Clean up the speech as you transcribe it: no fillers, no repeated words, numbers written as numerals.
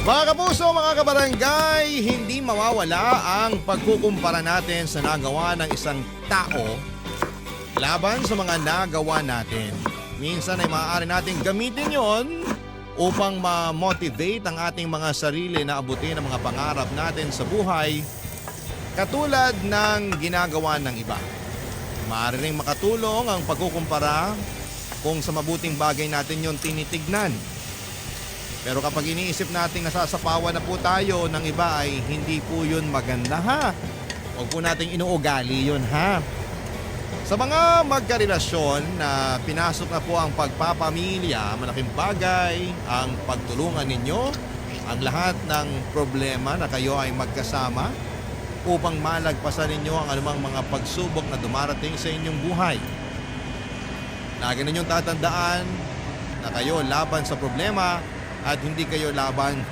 Mga kapuso, mga kabarangay, hindi mawawala ang pagkukumpara natin sa nagawa ng isang tao laban sa mga nagawa natin. Minsan ay maaari nating gamitin yon upang ma-motivate ang ating mga sarili na abutin ang mga pangarap natin sa buhay katulad ng ginagawa ng iba. Maaari ring makatulong ang pagkukumpara kung sa mabuting bagay natin yon tinitignan. Pero kapag iniisip natin nasasapawan na po tayo ng iba ay hindi po yun maganda ha. Huwag po nating inuugali yun ha. Sa mga magkarelasyon na pinasok na po ang pagpapamilya, malaking bagay ang pagtulungan ninyo ang lahat ng problema na kayo ay magkasama upang malagpasan ninyo ang anumang mga pagsubok na dumarating sa inyong buhay. Lagi ninyong tatandaan na kayo laban sa problema at hindi kayo laban